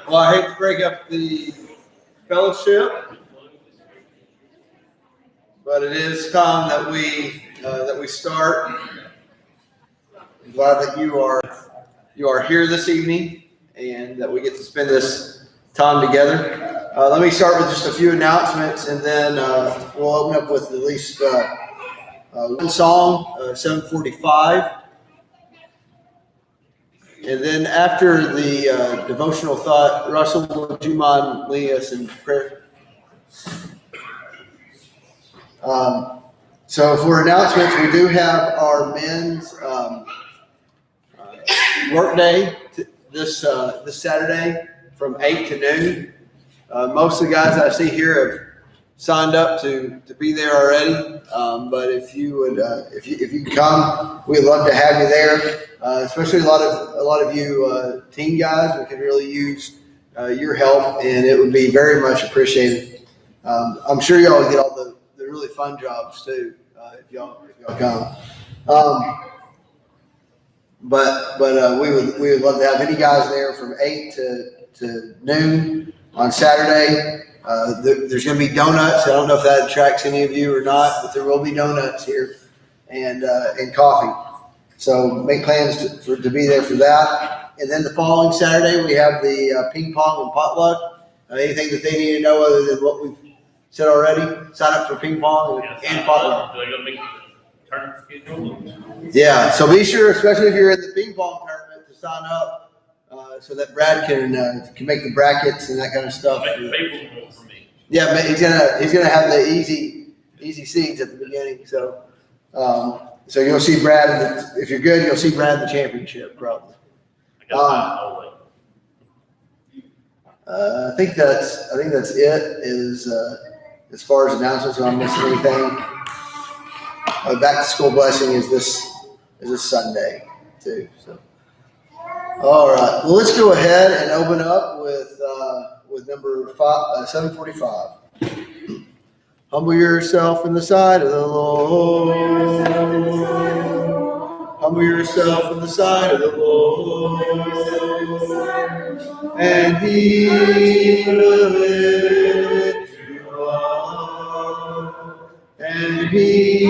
Well, I hate to break up the fellowship, but it is time that we start. I'm glad that you are here this evening and that we get to spend this time together. Let me start with just a few announcements, and then we'll open up with at least one song, 7:45. And then after the devotional thought, Russell, would you mind leading us in prayer? So for announcements, we do have our men's work day this Saturday from 8 to noon. Most of the guys I see here have signed up to be there already. But if you would, if you come, we'd love to have you there. Especially a lot of you teen guys, we could really use your help, and it would be very much appreciated. I'm sure y'all will get all the really fun jobs too if y'all come. But we would love to have any guys there from 8 to noon on Saturday. There's going to be donuts. I don't know if that attracts any of you or not, but there will be donuts here and coffee. So make plans to be there for that. And then the following Saturday, we have the ping pong and potluck. Anything that they need to know other than what we've said already? Sign up for ping pong and potluck. Do I go make the tournament schedule? Yeah, so be sure, especially if you're in the ping pong tournament, to sign up so that Brad can make the brackets and that kind of stuff. Make the faithful for me. Yeah, he's gonna have the easy seeds at the beginning. So you'll see Brad. If you're good, you'll see Brad in the championship probably. I got my whole way. I think that's it. Is as far as announcements, if I'm missing anything. Back to school blessing is this Sunday too. So, all right. Well, let's go ahead and open up with number 745. Humble yourself in the sight of the Lord. Humble yourself in the sight of the Lord, and He will lift you up. And He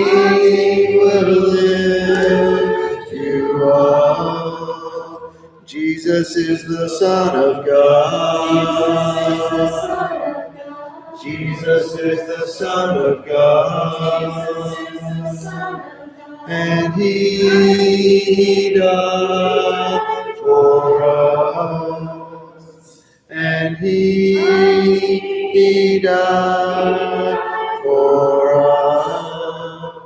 will lift you up. Jesus is the Son of God. Jesus is the Son of God. And He died for us. And He died for us.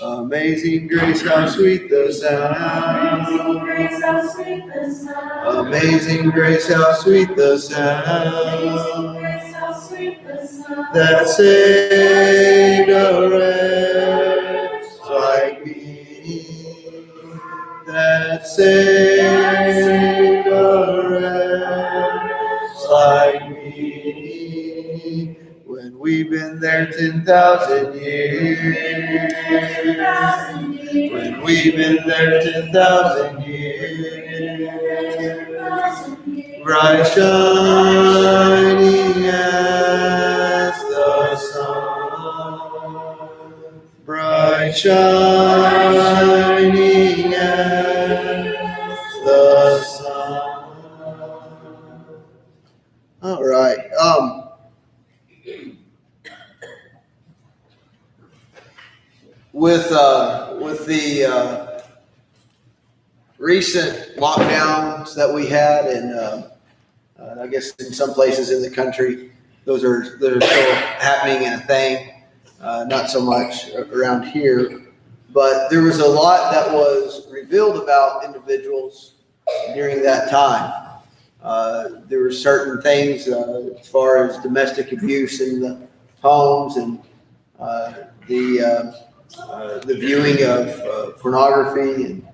Amazing grace, how sweet the sound. Amazing grace, how sweet the sound. That saved a wretch like me. That saved a wretch like me. When we've been there 10,000 years. When we've been there 10,000 years. Bright shining as the sun. Bright shining as the sun. All right. With the recent lockdowns that we had, and I guess in some places in the country, those are still happening and a thing. Not so much around here, but there was a lot that was revealed about individuals during that time. There were certain things as far as domestic abuse in the homes, and the viewing of pornography, and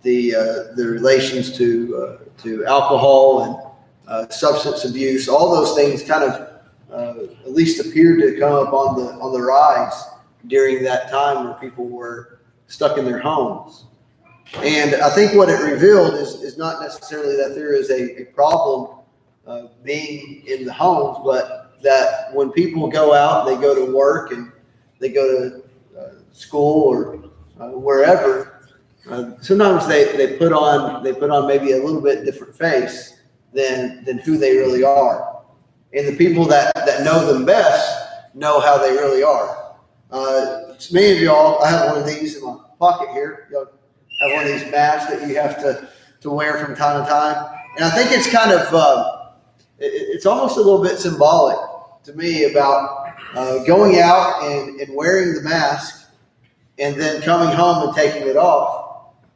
the relations to alcohol and substance abuse. All those things kind of at least appeared to come up on the rise during that time where people were stuck in their homes. And I think what it revealed is not necessarily that there is a problem being in the homes, but that when people go out, they go to work and they go to school or wherever, sometimes they put on maybe a little bit different face than who they really are. And the people that know them best know how they really are. Many of y'all, I have one of these in my pocket here. Y'all have one of these masks that you have to wear from time to time. And I think it's kind of, it's almost a little bit symbolic to me about going out and wearing the mask and then coming home and taking it off.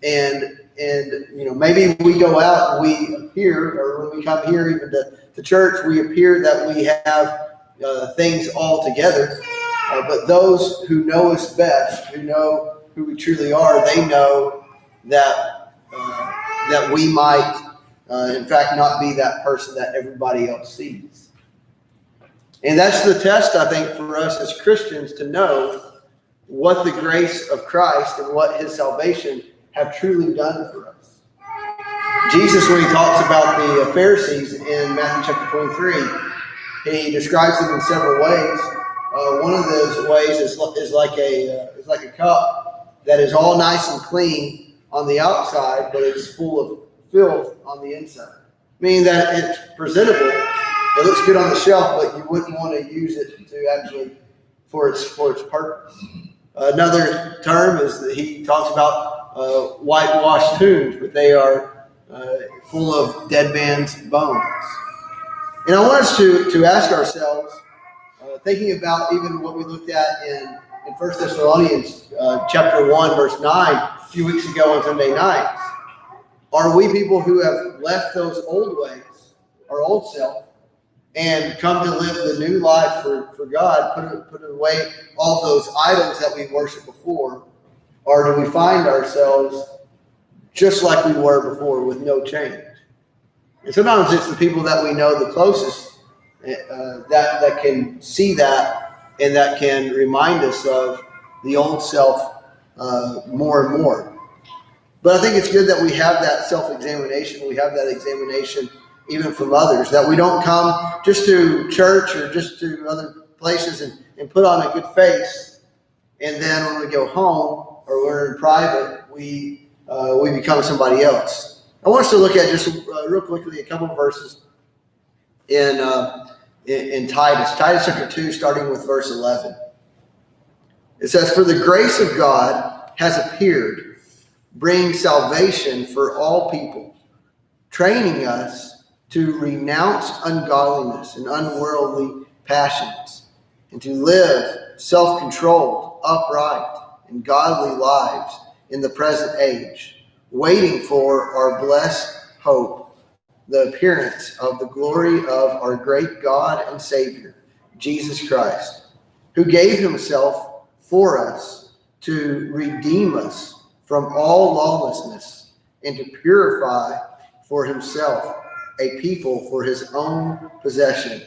And maybe we go out and we appear, or when we come here even to church, we appear that we have things all together. But those who know us best, who know who we truly are, they know that we might, in fact, not be that person that everybody else sees. And that's the test, I think, for us as Christians, to know what the grace of Christ and what his salvation have truly done for us. Jesus, when he talks about the Pharisees in Matthew chapter 23, he describes them in several ways. One of those ways is like a cup that is all nice and clean on the outside, but it's full of filth on the inside. Meaning that it's presentable, it looks good on the shelf, but you wouldn't want to use it to actually for its purpose. Another term is that he talks about whitewashed tombs, but they are full of dead man's bones. And I want us to ask ourselves, thinking about even what we looked at in 1 Thessalonians chapter 1, verse 9, a few weeks ago on Sunday nights. Are we people who have left those old ways, our old self, and come to live the new life for God, put away all those idols that we worshiped before? Or do we find ourselves just like we were before with no change? And sometimes it's the people that we know the closest that can see that, and that can remind us of the old self more and more. But I think it's good that we have that self-examination. We have that examination even from others, that we don't come just to church or just to other places and put on a good face, and then when we go home or we're in private, we become somebody else. I want us to look at just real quickly a couple of verses in Titus chapter 2, starting with verse 11. It says, "For the grace of God has appeared, bringing salvation for all people, training us to renounce ungodliness and unworldly passions, and to live self-controlled, upright, and godly lives in the present age, waiting for our blessed hope, the appearance of the glory of our great God and Savior, Jesus Christ, who gave himself for us to redeem us from all lawlessness and to purify for himself a people for his own possession,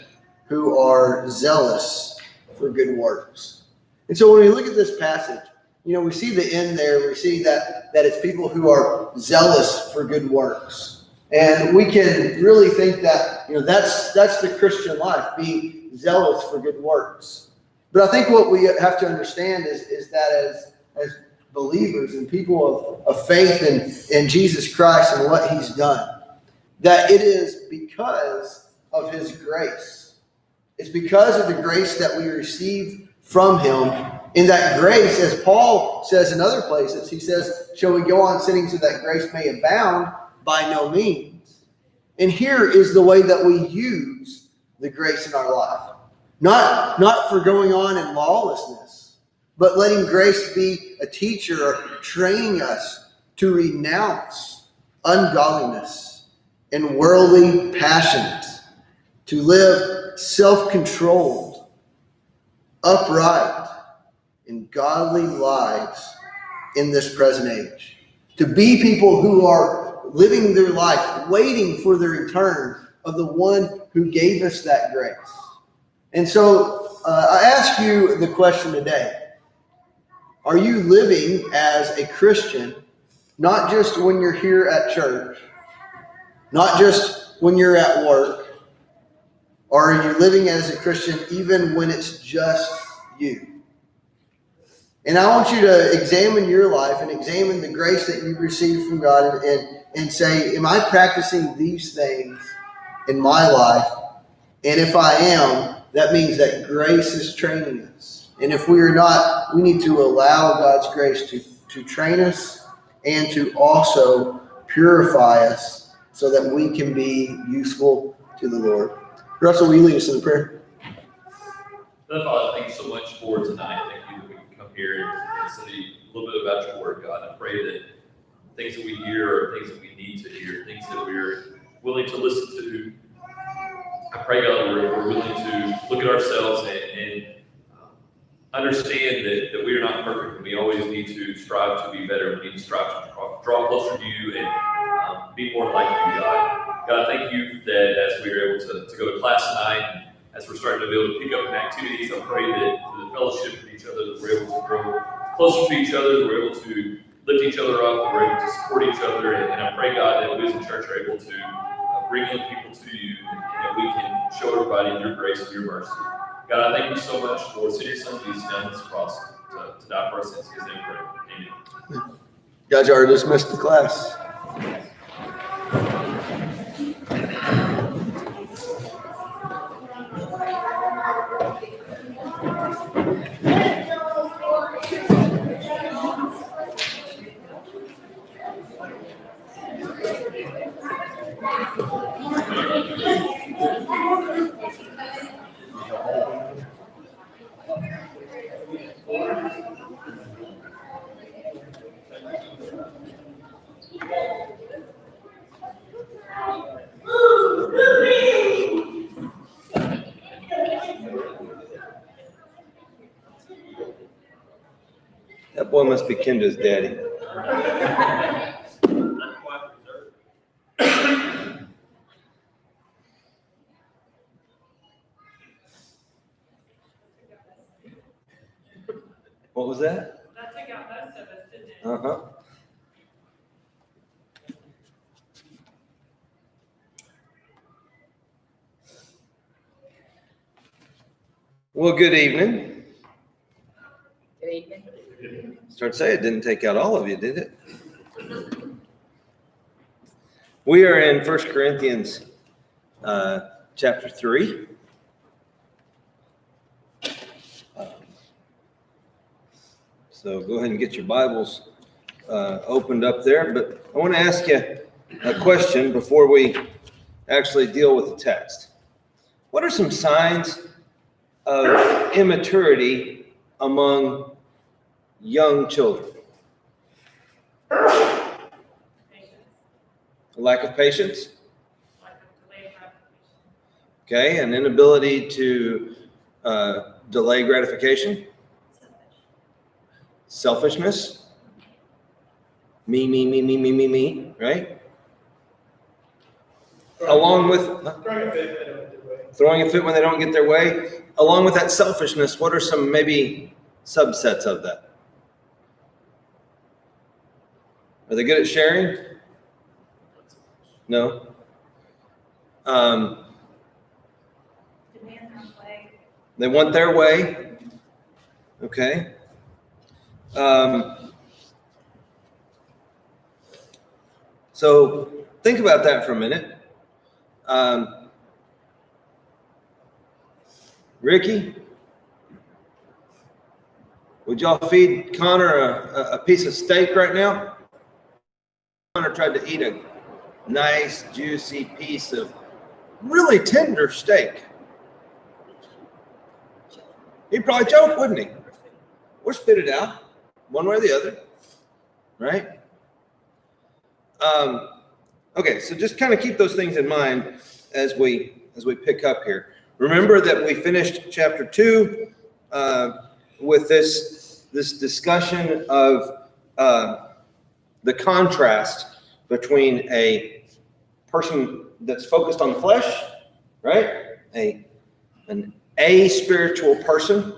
who are zealous for good works." And so when we look at this passage, we see the end there. We see that it's people who are zealous for good works. And we can really think that, that's the Christian life, being zealous for good works. But I think what we have to understand is that as believers and people of faith in Jesus Christ and what he's done, that it is because of his grace. It's because of the grace that we receive from him And that grace, as Paul says in other places, he says, shall we go on sinning so that grace may abound? By no means. And here is the way that we use the grace in our life. Not for going on in lawlessness, but letting grace be a teacher training us to renounce ungodliness and worldly passions, to live self-controlled, upright, and godly lives in this present age. To be people who are living their life, waiting for the return of the one who gave us that grace. And so I ask you the question today. Are you living as a Christian, not just when you're here at church, not just when you're at work, or are you living as a Christian even when it's just you? And I want you to examine your life and examine the grace that you've received from God and say, am I practicing these things in my life? And if I am, that means that grace is training us. And if we are not, we need to allow God's grace to train us and to also purify us so that we can be useful to the Lord. Russell, will you lead us in prayer? Father, thank you so much for tonight. Thank you that we can come here and study a little bit about your word, God. I pray that things that we hear are things that we need to hear, things that we're willing to listen to. I pray, God, that we're willing to look at ourselves and understand that we are not perfect, and we always need to strive to be better. We need to strive to draw closer to you and be more like you, God. God, I thank you that as we were able to go to class tonight, as we're starting to be able to pick up in activities, I pray that through the fellowship with each other, that we're able to grow closer to each other, that we're able to lift each other up, that we're able to support each other, and I pray, God, that we as a church are able to bring other people to you, and that we can show everybody your grace and your mercy. God, I thank you so much for sending your son Jesus down this cross to die for our sins. In his name we pray. Amen. You guys are dismissed the class. That boy must be Kendra's daddy. What was that? That took out most of us, didn't it? Uh-huh. Well, good evening. Good evening. Start to say it didn't take out all of you, did it? We are in 1 Corinthians chapter 3. So go ahead and get your Bibles opened up there. But I want to ask you a question before we actually deal with the text. What are some signs of immaturity among young children? Patience, A lack of patience, like a delayed gratification. okay, an inability to delay gratification, selfishness, me, right? Along with throwing a fit when they don't get their way. Along with that selfishness, what are some maybe subsets of that? Are they good at sharing? No. Demand their way. They want their way. Okay. So think about that for a minute. Ricky, Would y'all feed Connor a piece of steak right now? Connor tried to eat a nice, juicy piece of really tender steak. He'd probably choke, wouldn't he? Or spit it out, one way or the other, right? Okay, so just kind of keep those things in mind as we pick up here. Remember that we finished chapter 2 with this discussion of the contrast between a person that's focused on the flesh, right? An spiritual person,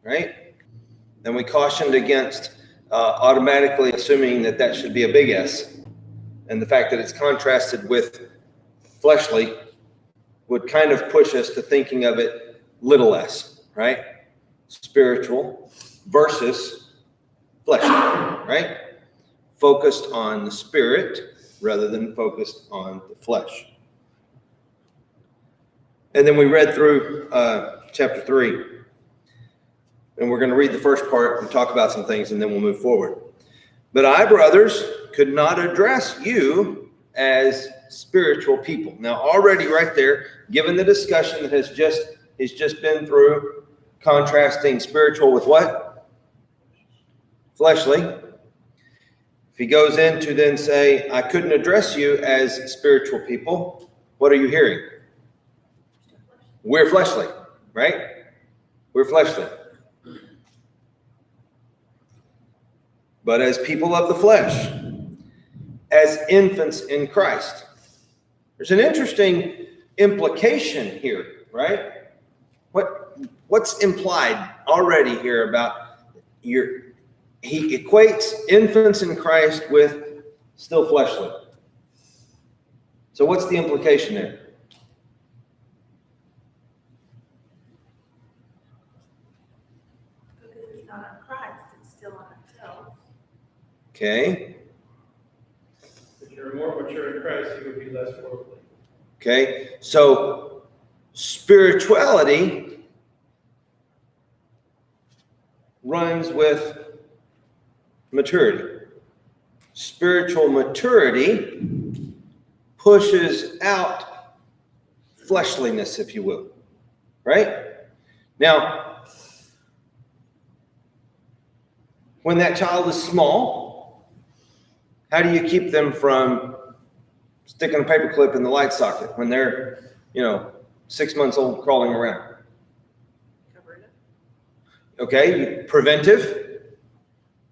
right? And we cautioned against automatically assuming that should be a big S. And the fact that it's contrasted with fleshly would kind of push us to thinking of it little s, right? Spiritual versus fleshly, right? Focused on the spirit rather than focused on the flesh. And then we read through chapter 3. And we're going to read the first part and talk about some things, and then we'll move forward. But I, brothers, could not address you as spiritual people. Now, already right there, given the discussion that he's just been through, contrasting spiritual with what? Fleshly. If he goes in to then say, I couldn't address you as spiritual people, what are you hearing? We're fleshly, right? We're fleshly. But as people of the flesh, as infants in Christ. There's an interesting implication here, right? What's implied already here about he equates infants in Christ with still fleshly. So what's the implication there? Because it's not on Christ, it's still on ourselves. Okay. If you're more mature in Christ, you would be less worldly. Okay. So spirituality runs with maturity. Spiritual maturity pushes out fleshliness, if you will. Right? Now, when that child is small, how do you keep them from sticking a paperclip in the light socket when they're, 6 months old crawling around? Cover it up. Okay, preventive.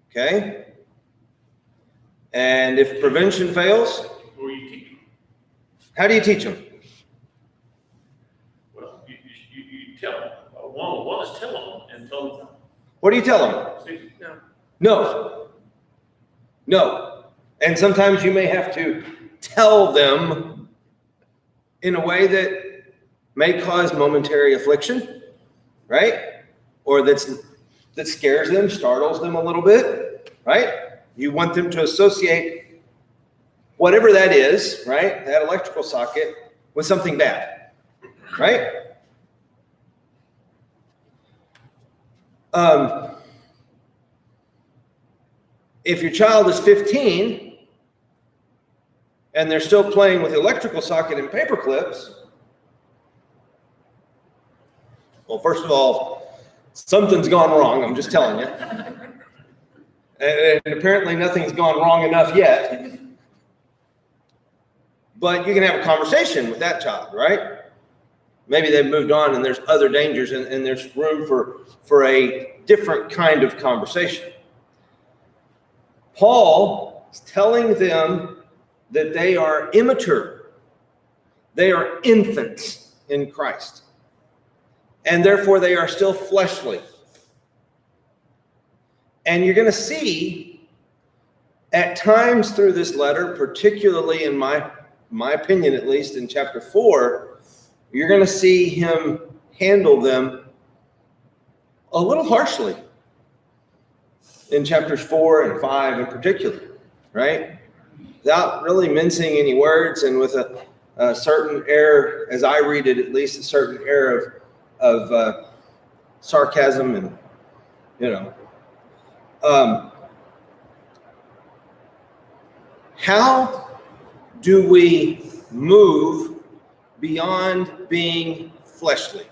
Okay. And if prevention fails, Or you teach them. how do you teach them? Well, you tell them. One is tell them and tell them. What do you tell them? See, No. And sometimes you may have to tell them in a way that may cause momentary affliction, right? Or that scares them, startles them a little bit, right? You want them to associate whatever that is, right? That electrical socket with something bad, right? If your child is 15 and they're still playing with the electrical socket and paper clips, well, first of all, something's gone wrong. I'm just telling you. And apparently nothing's gone wrong enough yet. But you can have a conversation with that child, right? Maybe they've moved on and there's other dangers and there's room for a different kind of conversation. Paul is telling them that they are immature. They are infants in Christ. And therefore they are still fleshly. And you're going to see at times through this letter, particularly in my opinion, at least in chapter 4, you're going to see him handle them a little harshly in chapters 4 and 5 in particular, right? Without really mincing any words and with a certain air, as I read it, at least a certain air of sarcasm and, How do we move beyond being fleshly?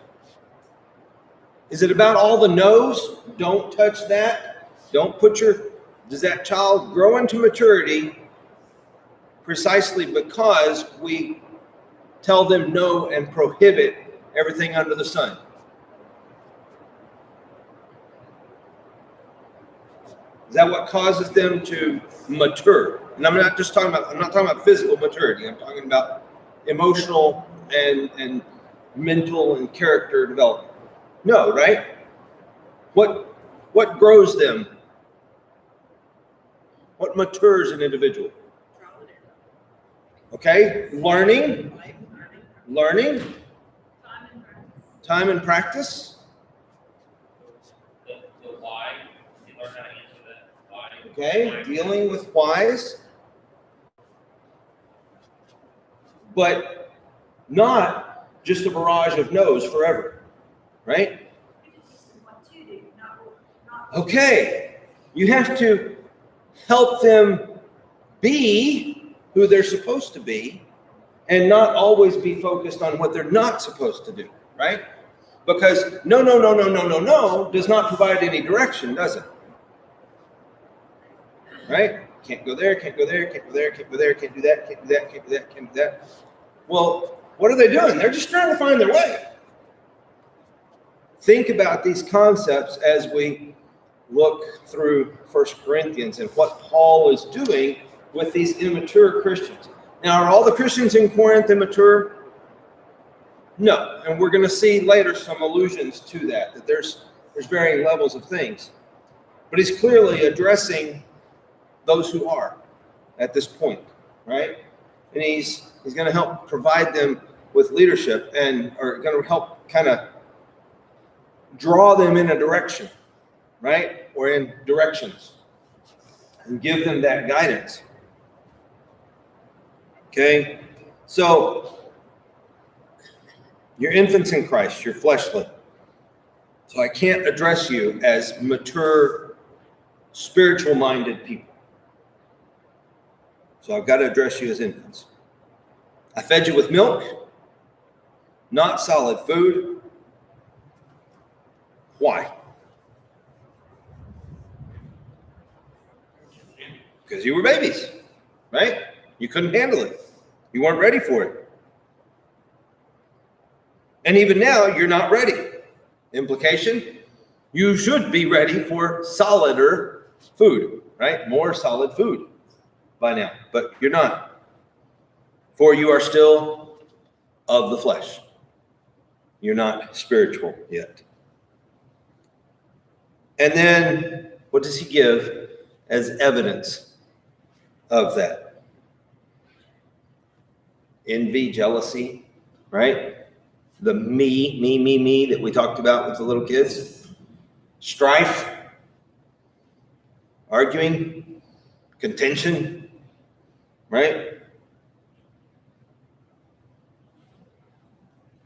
Is it about all the no's? Don't touch that. Does that child grow into maturity precisely because we tell them no and prohibit everything under the sun? Is that what causes them to mature? And I'm not talking about physical maturity. I'm talking about emotional and mental and character development. No, right? What grows them? What matures an individual? Okay, learning, time and practice. The why, you learn how to answer that why. Okay, dealing with whys, but not just a barrage of no's forever, right? What to do, not. Okay, you have to help them be who they're supposed to be and not always be focused on what they're not supposed to do, right? Because no does not provide any direction, does it? Right? Can't go there, can't go there, can't go there, can't go there, can't do that, can't do that, can't do that, can't do that. Well, what are they doing? They're just trying to find their way. Think about these concepts as we look through 1 Corinthians and what Paul is doing with these immature Christians. Now, are all the Christians in Corinth immature? No, and we're going to see later some allusions to that there's varying levels of things. But he's clearly addressing those who are at this point, right? And he's going to help provide them with leadership and are going to help kind of draw them in a direction, right? Or in directions and give them that guidance. Okay? So, you're infants in Christ, you're fleshly. So I can't address you as mature, spiritual-minded people. So I've got to address you as infants. I fed you with milk, not solid food. Why? Because you were babies, right? You couldn't handle it. You weren't ready for it. And even now, you're not ready. Implication, you should be ready for solider food, right? More solid food by now, but you're not. For you are still of the flesh. You're not spiritual yet. And then, what does he give as evidence of that? Envy, jealousy, right? The me that we talked about with the little kids. Strife, arguing, contention, right?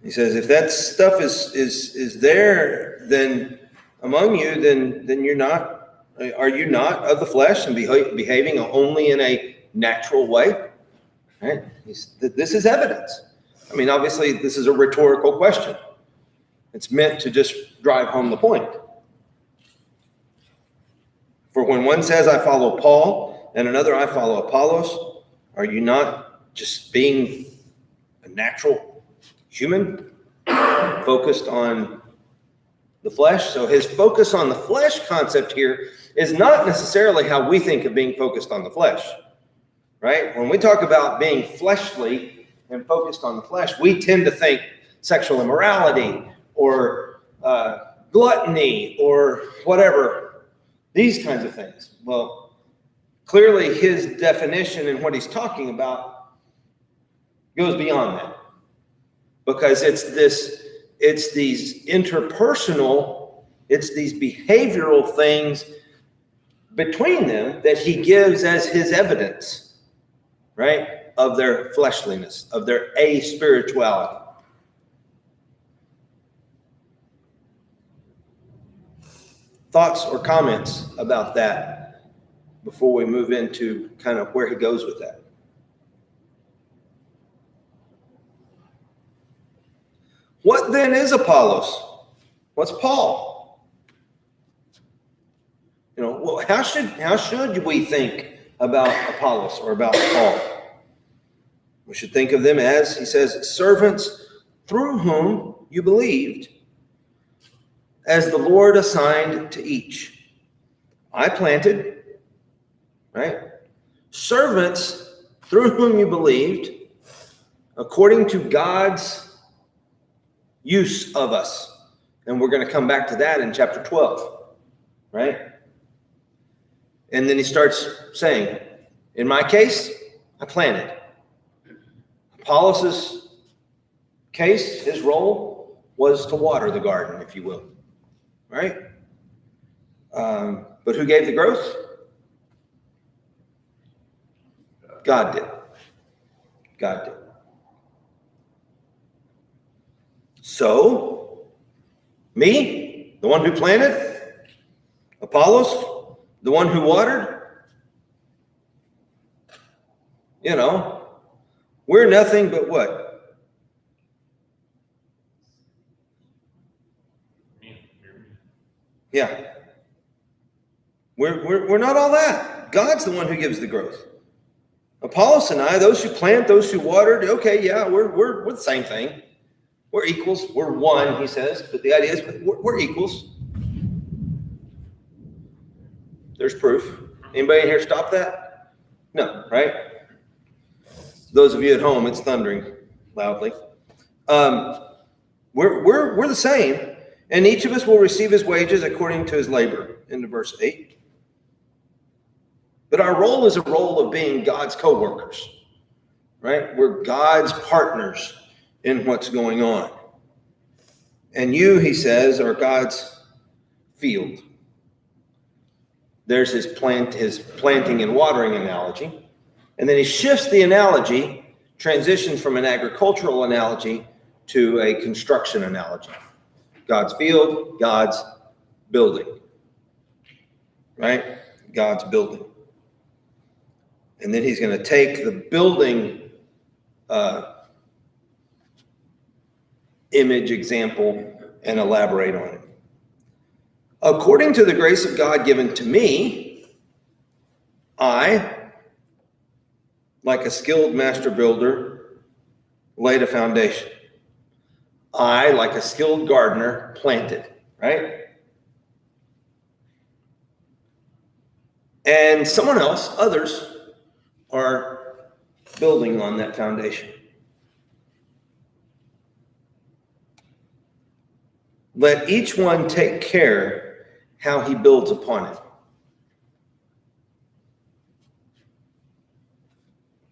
He says, if that stuff is there, then among you, then you're not. Are you not of the flesh and behaving only in a natural way? Right? This is evidence. I mean, obviously, this is a rhetorical question. It's meant to just drive home the point. For when one says, I follow Paul, and another, I follow Apollos, are you not just being a natural human focused on the flesh? So his focus on the flesh concept here is not necessarily how we think of being focused on the flesh, right? When we talk about being fleshly and focused on the flesh, we tend to think sexual immorality or gluttony or whatever, these kinds of things. Well, clearly his definition and what he's talking about goes beyond that, because it's these interpersonal, it's these behavioral things between them that he gives as his evidence, right, of their fleshliness, of their aspirituality. thoughts or comments about that before we move into kind of where he goes with that? What then is Apollos? What's Paul? You know, well, how should we think about Apollos or about Paul? We should think of them as, he says, servants through whom you believed, as the Lord assigned to each. I planted, right? Servants through whom you believed, according to God's use of us. And we're going to come back to that in chapter 12, right? And then he starts saying, in my case, I planted. Apollos' case, his role was to water the garden, if you will, right? But who gave the growth? God did. God did. So, me, the one who planted, Apollos, the one who watered, you know, we're nothing but what? Yeah. We're not all that. God's the one who gives the growth. Apollos and I, those who plant, those who watered, okay, yeah, we're the same thing. We're equals. We're one, he says. But the idea is we're equals. There's proof. Anybody in here stop that? No, right? Those of you at home, it's thundering loudly. We're the same, and each of us will receive his wages according to his labor, into verse 8. But our role is a role of being God's co-workers, right? We're God's partners in what's going on. And you, he says, are God's field. There's his planting and watering analogy. And then he shifts the analogy, transitions from an agricultural analogy to a construction analogy. God's field, God's building. Right? God's building. And then he's going to take the building image example and elaborate on it. According to the grace of God given to me, I, like a skilled master builder, laid a foundation. I, like a skilled gardener, planted, right? And someone else, others, are building on that foundation. Let each one take care how he builds upon it.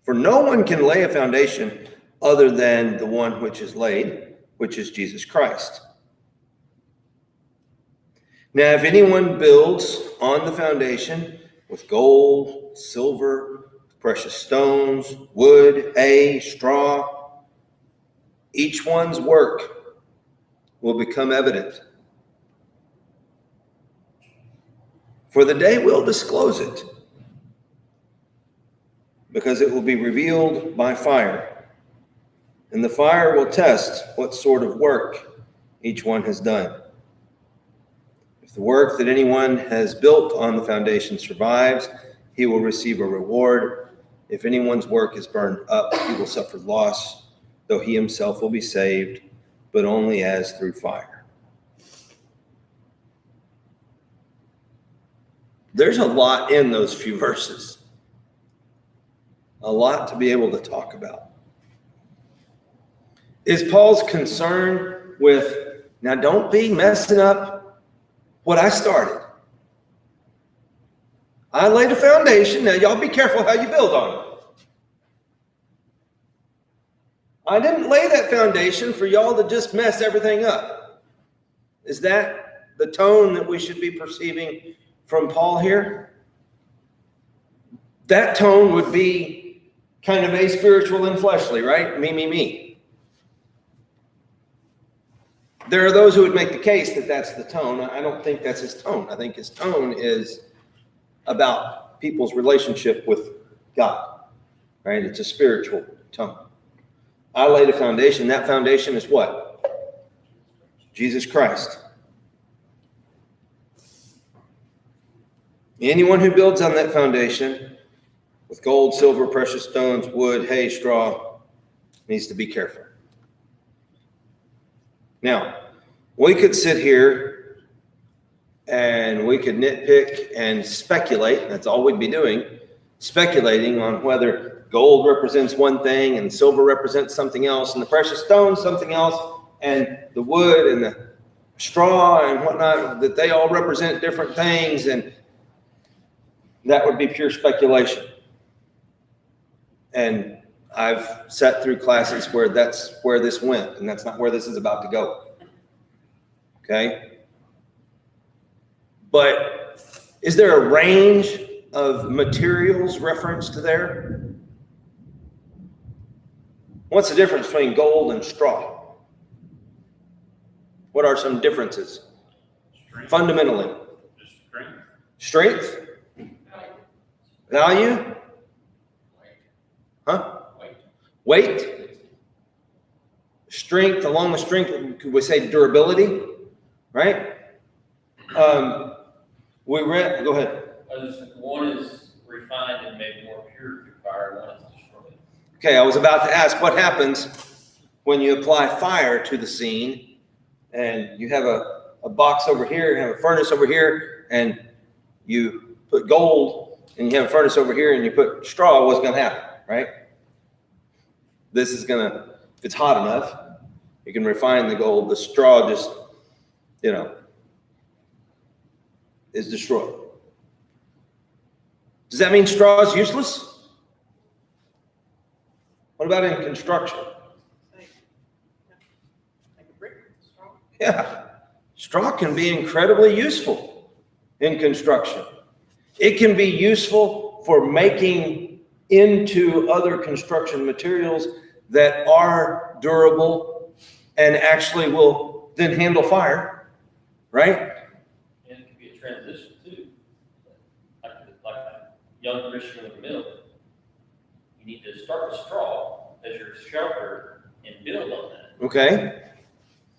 For no one can lay a foundation other than the one which is laid, which is Jesus Christ. Now, if anyone builds on the foundation with gold, silver, precious stones, wood, hay, straw, each one's work will become evident. For the day will disclose it, because it will be revealed by fire. And the fire will test what sort of work each one has done. If the work that anyone has built on the foundation survives, he will receive a reward. If anyone's work is burned up, he will suffer loss, though he himself will be saved, but only as through fire. There's a lot in those few verses. A lot to be able to talk about. Is Paul's concern with, now don't be messing up what I started. I laid a foundation. Now y'all be careful how you build on it. I didn't lay that foundation for y'all to just mess everything up. Is that the tone that we should be perceiving from Paul here? That tone would be kind of aspiritual and fleshly, right? Me. there are those who would make the case that that's the tone. I don't think that's his tone. I think his tone is about people's relationship with God, right? It's a spiritual tone. I laid a foundation. That foundation is what? Jesus Christ. Anyone who builds on that foundation with gold, silver, precious stones, wood, hay, straw needs to be careful. Now, we could sit here and we could nitpick and speculate. That's all we'd be doing, speculating on whether gold represents one thing and silver represents something else and the precious stones something else and the wood and the straw and whatnot, that they all represent different things, and that would be pure speculation. And I've sat through classes where that's where this went, and that's not where this is about to go. Okay? But is there a range of materials referenced there? What's the difference between gold and straw? What are some differences? Fundamentally. Strength? Value? Huh? Weight? Strength, along with strength, could we say durability? Right? We read, go ahead. One is refined and made more pure through fire, one is destroyed. Okay, I was about to ask what happens when you apply fire to the scene and you have a box over here, you have a furnace over here, and you put gold, and you have a furnace over here, and you put straw. What's going to happen, right? This is going to, if it's hot enough, you can refine the gold. The straw just, is destroyed. Does that mean straw is useless? What about in construction? Yeah, straw can be incredibly useful in construction. It can be useful for making into other construction materials that are durable and actually will then handle fire, right? And it can be a transition too. Like a young Christian with a mill, you need to start with straw as your shelter and build on that. Okay.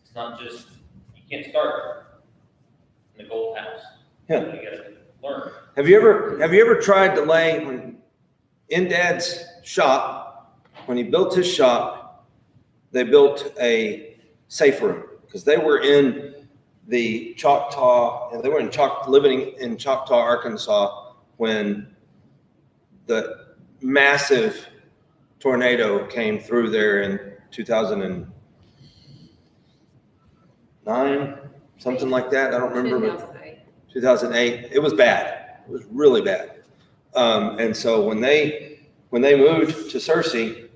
It's not just, you can't start in the gold house. Yeah. You gotta learn. Have you ever tried to lay in Dad's shop, when he built his shop, they built a safe room because they were in the Choctaw, and they were living in Choctaw, Arkansas when the massive tornado came through there in 2009, something like that. I don't remember, but 2008. It was bad. It was really bad. And so when they moved to Searcy,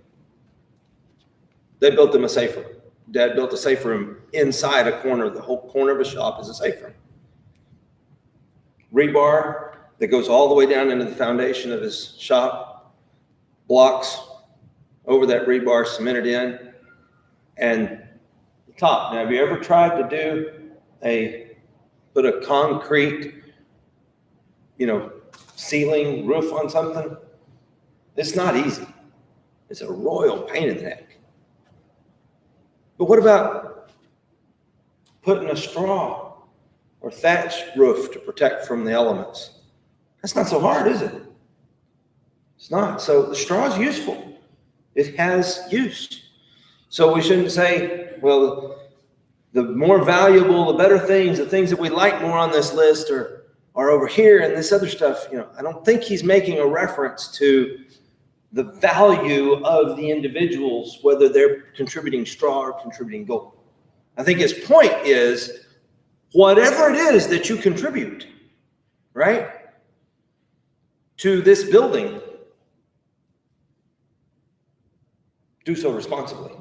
they built them a safe room. Dad built a safe room inside a corner. The whole corner of his shop is a safe room. Rebar that goes all the way down into the foundation of his shop, blocks over that rebar cemented in, and the top. Now, have you ever tried to put a concrete, ceiling roof on something? It's not easy. It's a royal pain in the neck. But what about putting a straw or thatch roof to protect from the elements? That's not so hard, is it? It's not. So the straw is useful. It has use. So we shouldn't say, well, the more valuable, the better things, the things that we like more on this list are over here, and this other stuff. I don't think he's making a reference to the value of the individuals, whether they're contributing straw or contributing gold. I think his point is, whatever it is that you contribute, right, to this building, do so responsibly,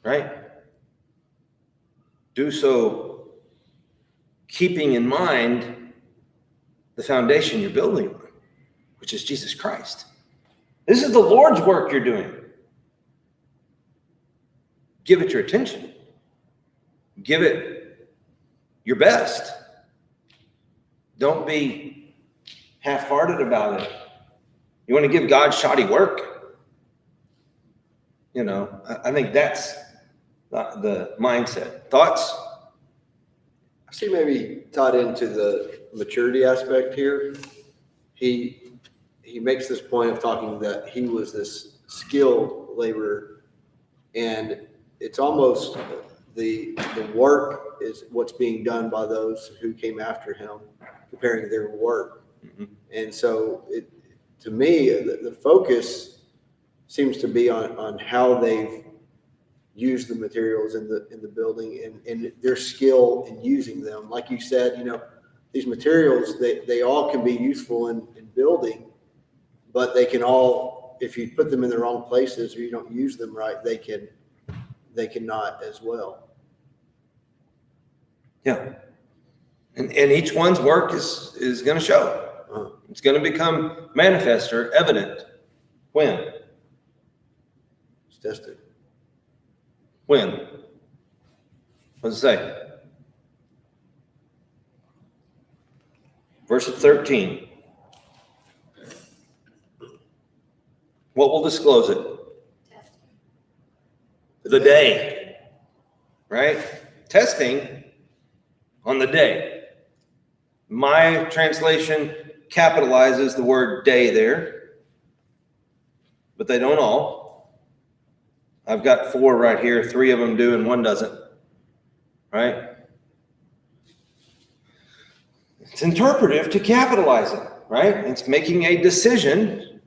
right? Do so keeping in mind the foundation you're building on, which is Jesus Christ. This is the Lord's work you're doing. Give it your attention. give it your best. Don't be half-hearted about it. You want to give God shoddy work? You know, I think that's the mindset. Thoughts? I see maybe tied into the maturity aspect here. He makes this point of talking that he was this skilled laborer, and it's almost the work is what's being done by those who came after him, comparing their work. Mhm. And so to me, the focus seems to be on how they've used the materials in the building and their skill in using them. Like you said, you know, these materials, they all can be useful in building, but they can all, if you put them in the wrong places or you don't use them right, they cannot as well. Yeah. And each one's work is going to show. Uh-huh. It's going to become manifest or evident. When? It's tested. When? What does it say? Verse 13. What will disclose it? The day. Right? Testing on the day. My translation capitalizes the word day there, but they don't all. I've got 4 right here. 3 of them do and 1 doesn't. Right? It's interpretive to capitalize it, right? It's making a decision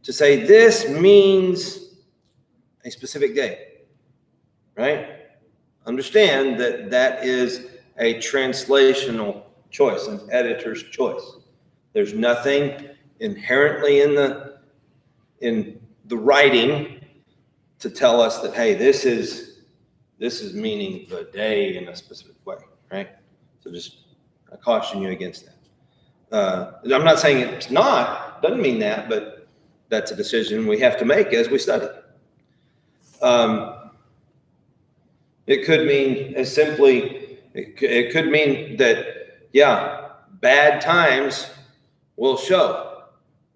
to say this means a specific day, right? Understand that that is a translational choice, an editor's choice. There's nothing inherently in the writing to tell us that, hey, this is meaning the day in a specific way, right? So just I caution you against that. I'm not saying it's not, doesn't mean that, but that's a decision we have to make as we study. It could mean as simply, it could mean that, yeah, bad times will show,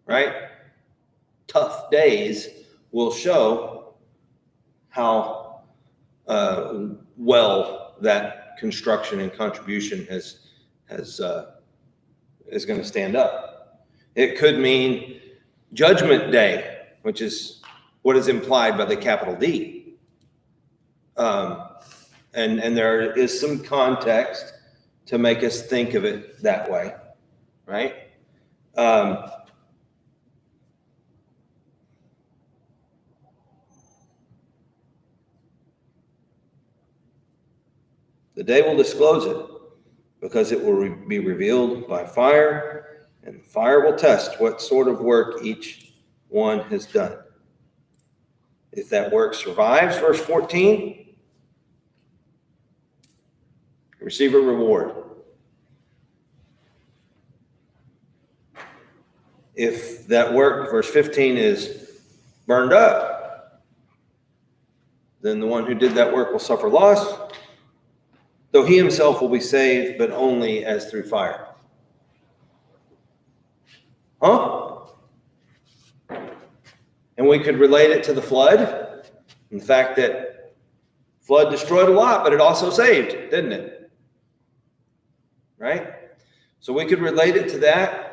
right? Tough days will show how well that construction and contribution is going to stand up. It could mean Judgment Day, which is what is implied by the capital D. And there is some context to make us think of it that way, right? The day will disclose it, because it will be revealed by fire, and fire will test what sort of work each one has done. If that work survives, verse 14, receive a reward. If that work, verse 15, is burned up, then the one who did that work will suffer loss, though he himself will be saved, but only as through fire. Huh? And we could relate it to the flood, and the fact that flood destroyed a lot, but it also saved, didn't it? Right? So we could relate it to that.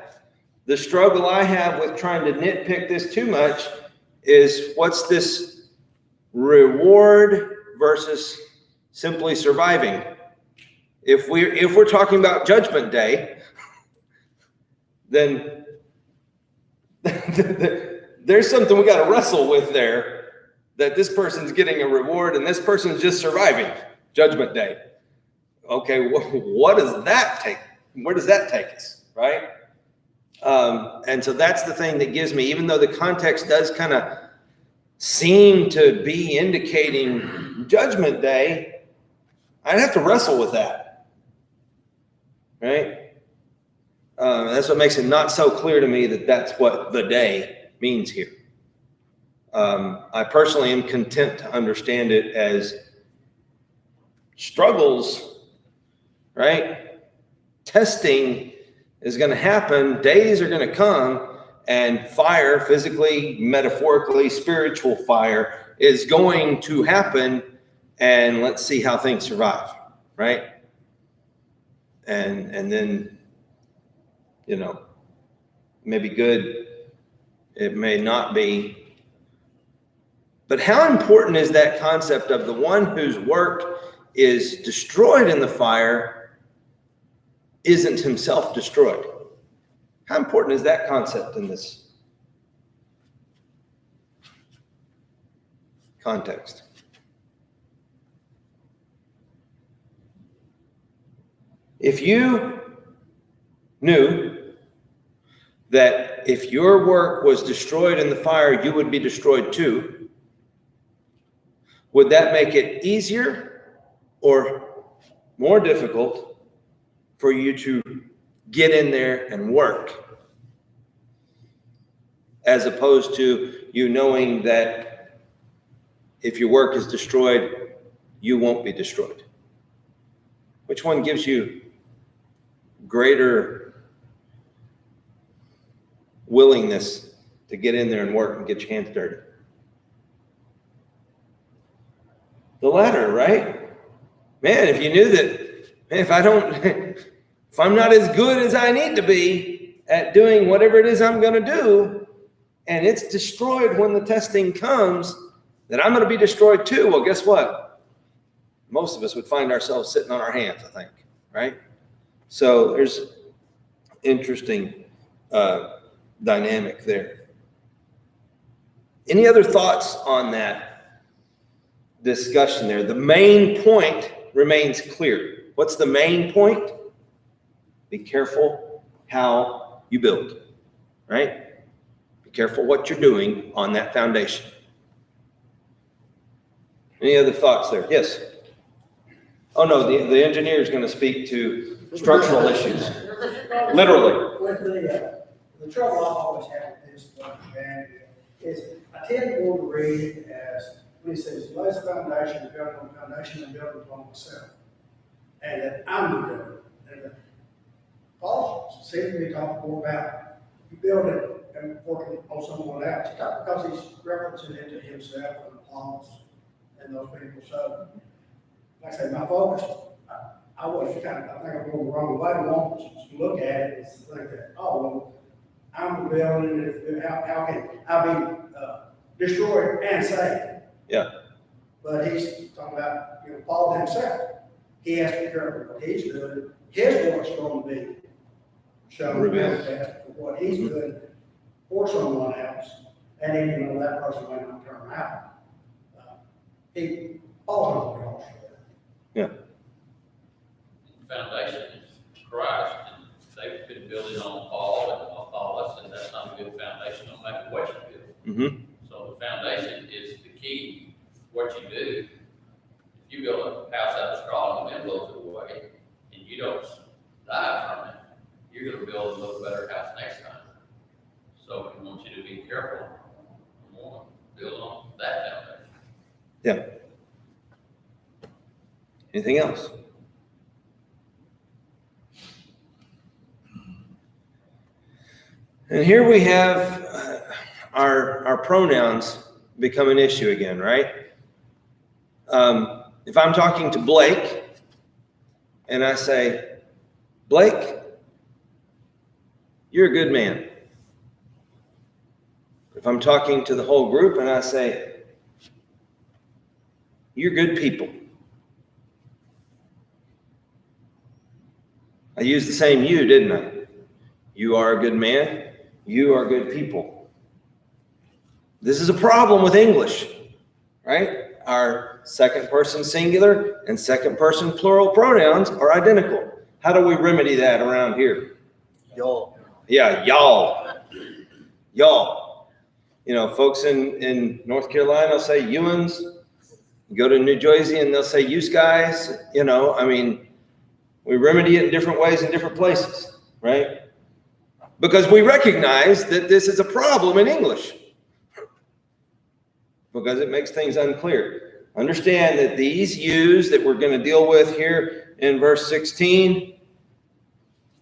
The struggle I have with trying to nitpick this too much is, what's this reward versus simply surviving? If we're talking about Judgment Day, then there's something we got to wrestle with there, that this person's getting a reward and this person's just surviving Judgment Day. Okay, what does that take? Where does that take us, right? And so that's the thing that gives me, even though the context does kind of seem to be indicating Judgment Day, I'd have to wrestle with that, right? That's what makes it not so clear to me that that's what the day means here. I personally am content to understand it as struggles, right? Testing is going to happen. Days are going to come, and fire, physically, metaphorically, spiritual fire, is going to happen. And let's see how things survive, right? And then, you know, maybe good, it may not be. But how important is that concept of the one whose work is destroyed in the fire isn't himself destroyed? How important is that concept in this context? If you knew that if your work was destroyed in the fire, you would be destroyed too, would that make it easier or more difficult for you to get in there and work, as opposed to you knowing that if your work is destroyed, you won't be destroyed? Which one gives you greater willingness to get in there and work and get your hands dirty? The latter, right? Man, if you knew that, if I'm not as good as I need to be at doing whatever it is I'm going to do, and it's destroyed when the testing comes, then I'm going to be destroyed too. Well, guess what? Most of us would find ourselves sitting on our hands, I think, right? So there's interesting dynamic there. Any other thoughts on that discussion there? The main point remains clear. What's the main point? Be careful how you build, right? Be careful what you're doing on that foundation. Any other thoughts there? Yes. Oh no, the engineer is going to speak to structural issues. Literally. With the trouble I always have with this man is I tend to want to read it as when he says, lay the foundation, build on the foundation, and build upon myself. And that I'm the builder. And Paul seems to be talking more about you build it and working on someone else. Because he's referencing it to himself and Apollos and those people. So, like I say, my focus, I was kind of, I think I'm going the wrong way. I want to look at it and think that, oh, well, I'm the building, how can I be destroyed and saved? Yeah. But he's talking about, Paul himself. He has to be careful what he's doing. His work's going to be shown manifest for what he's doing for someone else. And even though that person may not turn out, Paul's not going to Yeah. Foundation is Christ, and they've been building on Paul and Apollos, and that's not a good foundation, no matter what you build. Mm-hmm. So the foundation is the key. What you do, if you build a house out of straw and the wind blows it away, and you don't die from it, you're going to build a little better house next time. So we want you to be careful. We want to build on that foundation. Yeah. Anything else? And here we have our pronouns become an issue again, right? If I'm talking to Blake and I say, Blake, you're a good man. If I'm talking to the whole group and I say, you're good people. I used the same you, didn't I? You are a good man. You are good people. This is a problem with English, right? Our second person singular and second person plural pronouns are identical. How do we remedy that around here? Y'all. Yeah, y'all. Y'all. Folks in North Carolina will say you'uns. You go to New Jersey and they'll say you guys. We remedy it in different ways in different places, right? Because we recognize that this is a problem in English. Because it makes things unclear. understand that these yous that we're going to deal with here in verse 16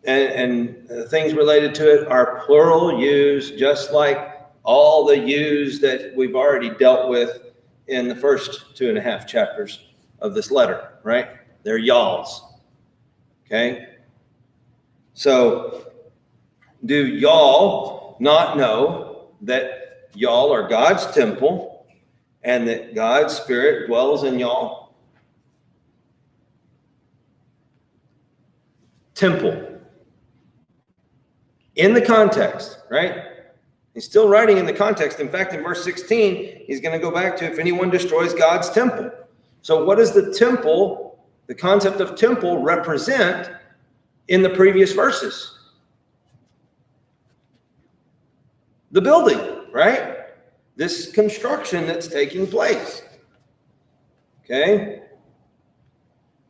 and things related to it are plural yous, just like all the yous that we've already dealt with in the first 2.5 chapters of this letter, right? They're y'alls. Okay? So, do y'all not know that y'all are God's temple and that God's Spirit dwells in y'all? Temple. In the context, right? He's still writing in the context. In fact, in verse 16, he's going to go back to if anyone destroys God's temple. So what does the temple, the concept of temple, represent in the previous verses? The building, right? This construction that's taking place. Okay?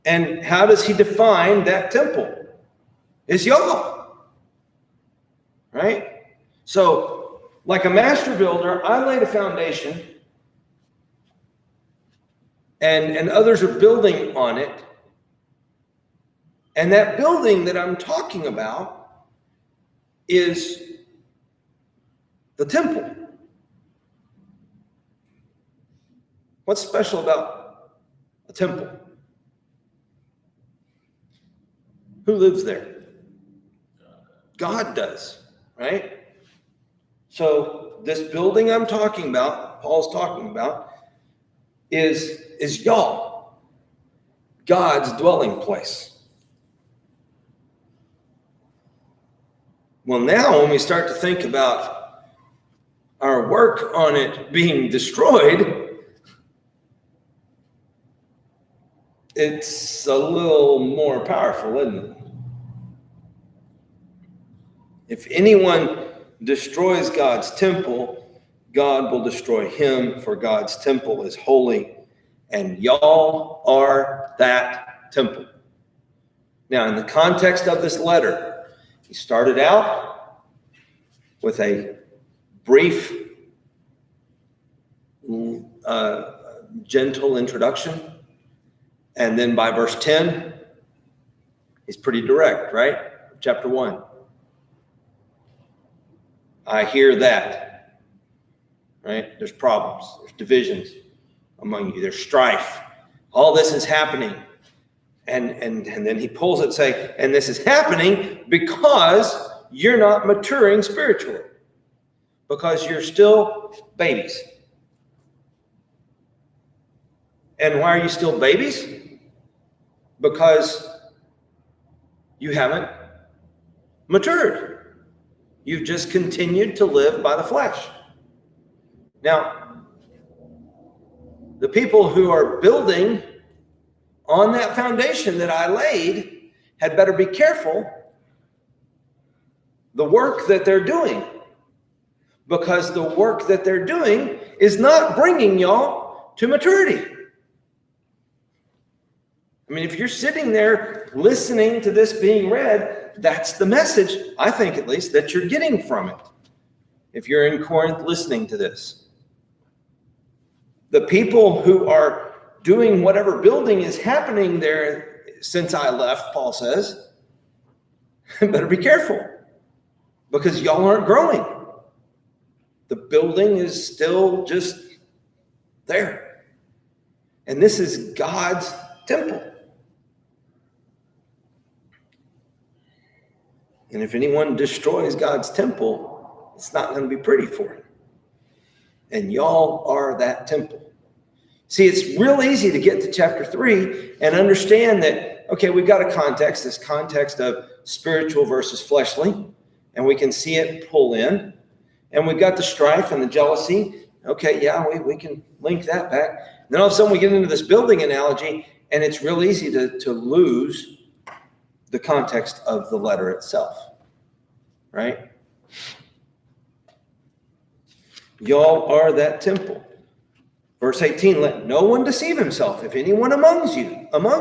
And how does he define that temple? It's y'all. Right? So, like a master builder, I laid a foundation and others are building on it. And that building that I'm talking about is the temple. What's special about a temple? Who lives there? God does, right? So this building I'm talking about, Paul's talking about, is y'all, God's dwelling place. Well, now when we start to think about our work on it being destroyed, it's a little more powerful, isn't it? If anyone destroys God's temple, God will destroy him, for God's temple is holy, and y'all are that temple. Now, in the context of this letter, he started out with a brief, gentle introduction, and then by verse 10, he's pretty direct, right? Chapter 1. I hear that, right? There's problems, there's divisions among you, there's strife. All this is happening. And then he pulls it, say, and this is happening because you're not maturing spiritually, because you're still babies. And why are you still babies? Because you haven't matured. You've just continued to live by the flesh. Now, the people who are building on that foundation that I laid had better be careful the work that they're doing, because the work that they're doing is not bringing y'all to maturity. I mean, if you're sitting there listening to this being read, that's the message, I think at least, that you're getting from it. If you're in Corinth listening to this, the people who are doing whatever building is happening there since I left, Paul says, better be careful, because y'all aren't growing. The building is still just there. And this is God's temple. And if anyone destroys God's temple, it's not going to be pretty for him. And y'all are that temple. See, it's real easy to get to chapter 3 and understand that, okay, we've got a context, this context of spiritual versus fleshly, and we can see it pull in. And we've got the strife and the jealousy. Okay, yeah, we can link that back. And then all of a sudden we get into this building analogy, and it's real easy to lose the context of the letter itself, right? Y'all are that temple. Verse 18, let no one deceive himself. If anyone among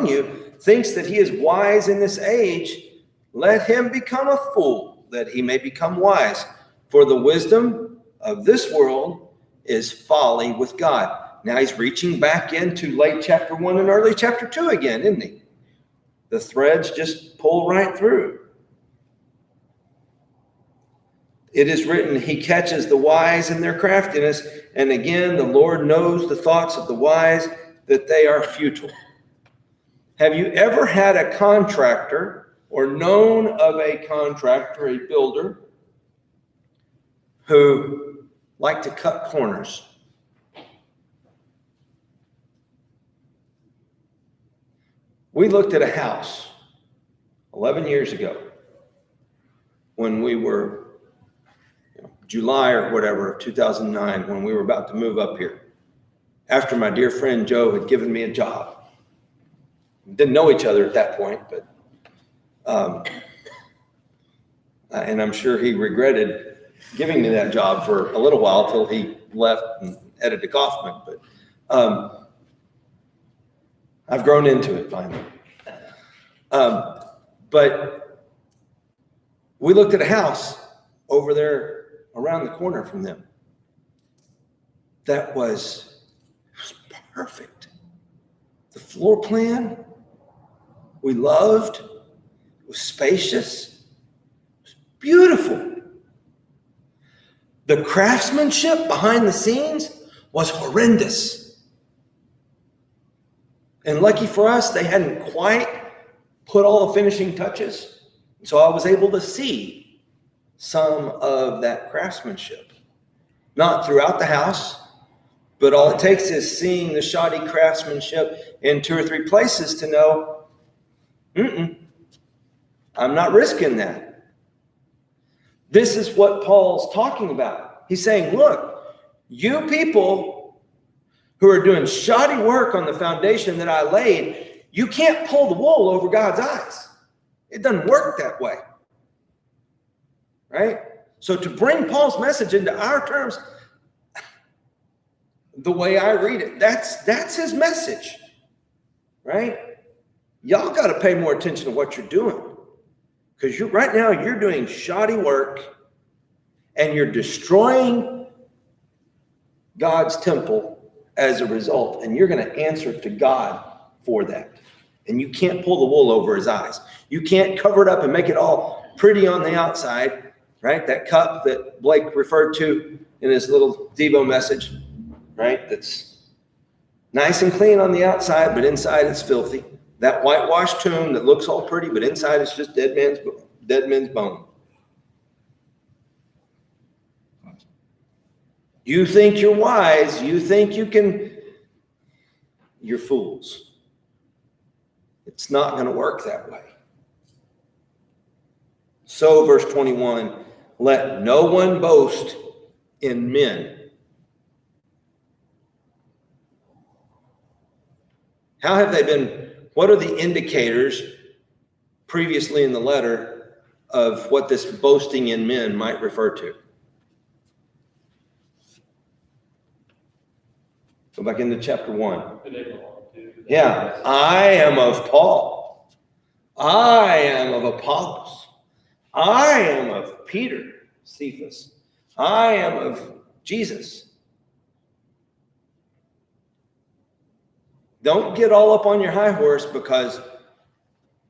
you thinks that he is wise in this age, let him become a fool, that he may become wise. For the wisdom of this world is folly with God. Now he's reaching back into late chapter 1 and early chapter 2 again, isn't he? The threads just pull right through. It is written, he catches the wise in their craftiness. And again, the Lord knows the thoughts of the wise, that they are futile. Have you ever had a contractor or known of a contractor, a builder, who liked to cut corners? We looked at a house 11 years ago when we were July or whatever of 2009, when we were about to move up here, after my dear friend Joe had given me a job. Didn't know each other at that point, but and I'm sure he regretted giving me that job for a little while till he left and headed to Kaufman. But I've grown into it finally. But we looked at a house over there around the corner from them that was perfect. The floor plan we loved. It was spacious. It was beautiful. The craftsmanship behind the scenes was horrendous. And lucky for us, they hadn't quite put all the finishing touches. So I was able to see some of that craftsmanship. Not throughout the house, but all it takes is seeing the shoddy craftsmanship in 2 or 3 places to know, I'm not risking that. This is what Paul's talking about. He's saying, look, you people who are doing shoddy work on the foundation that I laid, you can't pull the wool over God's eyes. It doesn't work that way. Right? So to bring Paul's message into our terms, the way I read it, that's his message. Right? Y'all got to pay more attention to what you're doing. Because right now you're doing shoddy work and you're destroying God's temple as a result. And you're going to answer to God for that. And you can't pull the wool over his eyes. You can't cover it up and make it all pretty on the outside, right? That cup that Blake referred to in his little Devo message, right? That's nice and clean on the outside, but inside it's filthy. That whitewashed tomb that looks all pretty, but inside it's just dead men's bone. You think you're wise. You think you can. You're fools. It's not going to work that way. So, verse 21, let no one boast in men. How have they been? What are the indicators previously in the letter of what this boasting in men might refer to? Go back into chapter 1. Yeah, I am of Paul. I am of Apollos. I am of Peter, Cephas. I am of Jesus. Don't get all up on your high horse because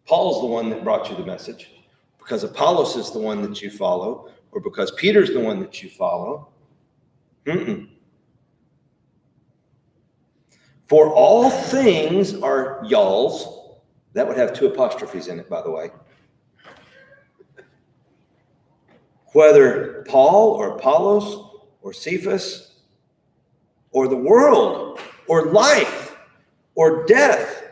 Paul's the one that brought you the message, because Apollos is the one that you follow, or because Peter's the one that you follow. For all things are y'alls. That would have 2 apostrophes in it, by the way. Whether Paul or Apollos or Cephas or the world or life or death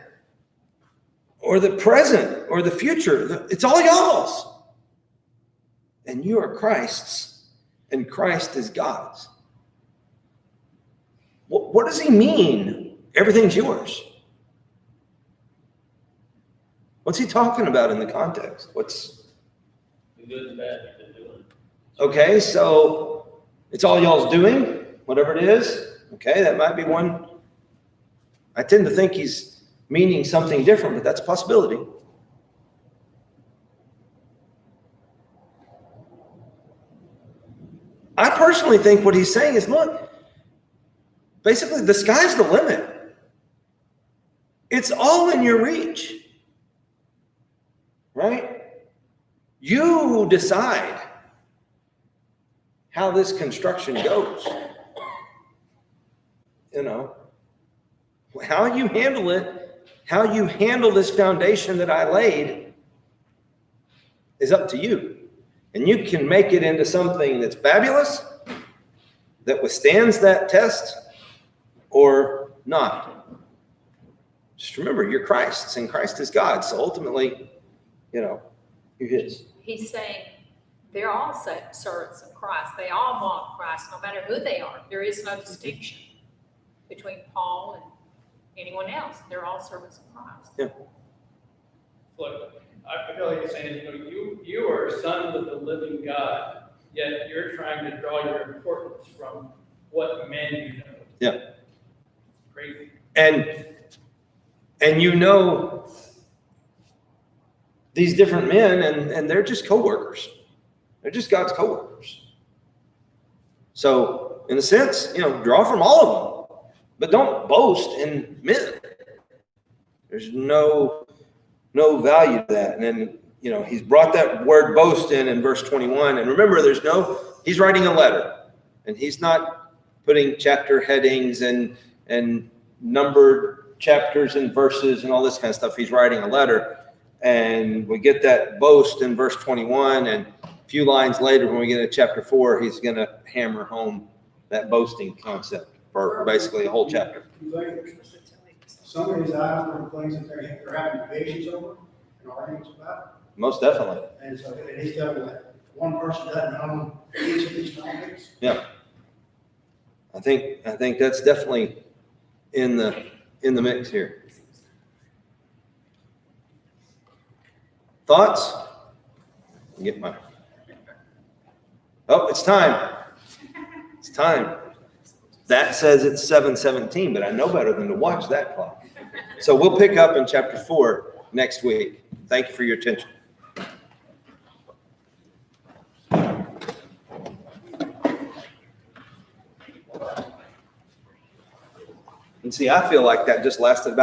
or the present or the future, it's all y'all's. And you are Christ's, and Christ is God's. What does he mean? Everything's yours. What's he talking about in the context? What's The good and bad you've been doing. okay? So it's all y'all's doing, whatever it is. Okay, that might be one. I tend to think he's meaning something different, but that's a possibility. I personally think what he's saying is, look, basically the sky's the limit. It's all in your reach. Right? You decide how this construction goes. You know, how you handle it, how you handle this foundation that I laid is up to you. And you can make it into something that's fabulous, that withstands that test, or not. Just remember, you're Christ's, and Christ is God. So ultimately, you're his. He's saying they're all servants of Christ. They all want Christ, no matter who they are. There is no distinction between Paul and anyone else. They're all servants of Christ. Look, I feel like you're saying, you are sons of the living God, yet you're trying to draw your importance from what men you know. Yeah. Crazy. And these different men, and they're just co-workers. They're just God's co-workers. So, in a sense, draw from all of them, but don't boast in men. There's no value to that. And then, he's brought that word boast in verse 21. And remember, he's writing a letter, and he's not putting chapter headings and numbered chapters and verses and all this kind of stuff. He's writing a letter. And we get that boast in verse 21, and a few lines later, when we get to chapter 4, he's going to hammer home that boasting concept for basically a whole chapter. Some of these items are things that they're having divisions over and arguments about. Most definitely. And so he's telling that one person doesn't own each of these topics. Yeah. I think that's definitely in the mix here. Thoughts? It's time. It's time. That says it's 7:17, but I know better than to watch that clock. So we'll pick up in chapter 4 next week. Thank you for your attention. And see, I feel like that just lasted about